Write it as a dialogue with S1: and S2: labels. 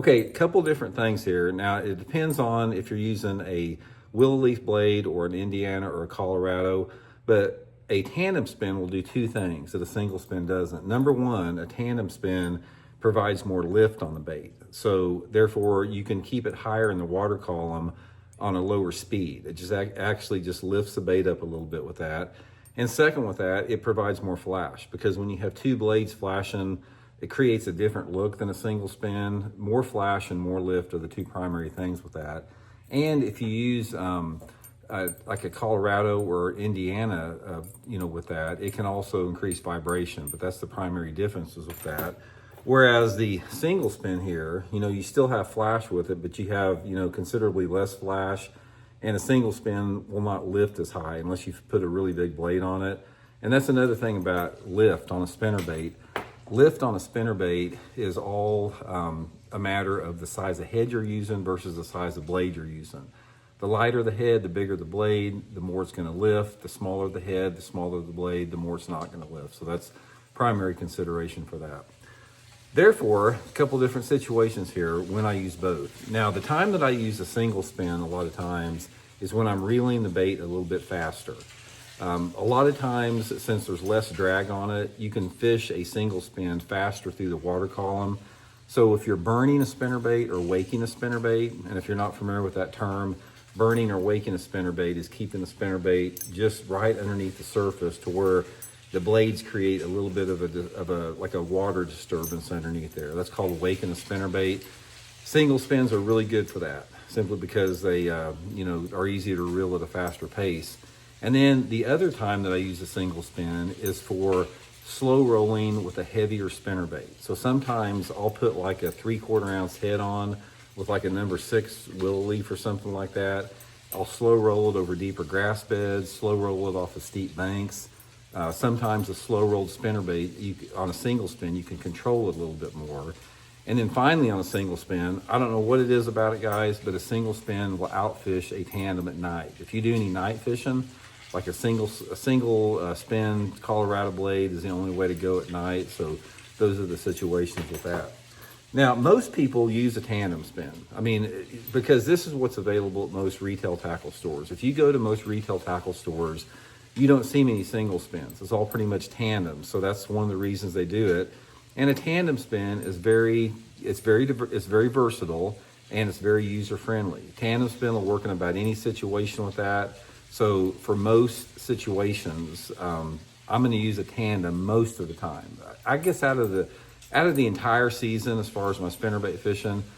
S1: Okay, a couple different things here. Now, it depends on if you're using a willow leaf blade or an Indiana or a Colorado, but a tandem spin will do two things that a single spin doesn't. Number one, a tandem spin provides more lift on the bait. So therefore, you can keep it higher in the water column on a lower speed. It just actually just lifts the bait up a little bit with that. And second with that, it provides more flash, because when you have two blades flashing, it creates a different look than a single spin. More flash and more lift are the two primary things with that. And if you use like a Colorado or Indiana, with that, it can also increase vibration, but that's the primary differences with that. Whereas the single spin here, you still have flash with it, but you have, considerably less flash, and a single spin will not lift as high unless you put a really big blade on it. And that's another thing about lift on a spinnerbait. Lift on a spinnerbait is all a matter of the size of head you're using versus the size of blade you're using. The lighter the head, the bigger the blade, the more it's going to lift. The smaller the head, the smaller the blade, the more it's not going to lift. So that's primary consideration for that. Therefore, a couple different situations here when I use both. Now, the time that I use a single spin a lot of times is when I'm reeling the bait a little bit faster. A lot of times, since there's less drag on it, you can fish a single spin faster through the water column. So if you're burning a spinnerbait or waking a spinnerbait, and if you're not familiar with that term, burning or waking a spinnerbait is keeping the spinnerbait just right underneath the surface to where the blades create a little bit of a water disturbance underneath there. That's called waking a spinnerbait. Single spins are really good for that, simply because they are easier to reel at a faster pace. And then the other time that I use a single spin is for slow rolling with a heavier spinnerbait. So sometimes I'll put like a 3/4 ounce head on with like a number 6 willow leaf or something like that. I'll slow roll it over deeper grass beds, slow roll it off of steep banks. Sometimes a slow rolled spinnerbait, on a single spin, you can control it a little bit more. And then finally on a single spin, I don't know what it is about it, guys, but a single spin will outfish a tandem at night. If you do any night fishing, like a single spin Colorado blade is the only way to go at night. So those are the situations with that. Now, most people use a tandem spin. I mean, because this is what's available at most retail tackle stores. If you go to most retail tackle stores, you don't see many single spins. It's all pretty much tandems. So that's one of the reasons they do it. And a tandem spin is very versatile, and it's very user friendly. Tandem spin will work in about any situation with that. So for most situations, I'm going to use a tandem most of the time. I guess out of the entire season, as far as my spinnerbait fishing,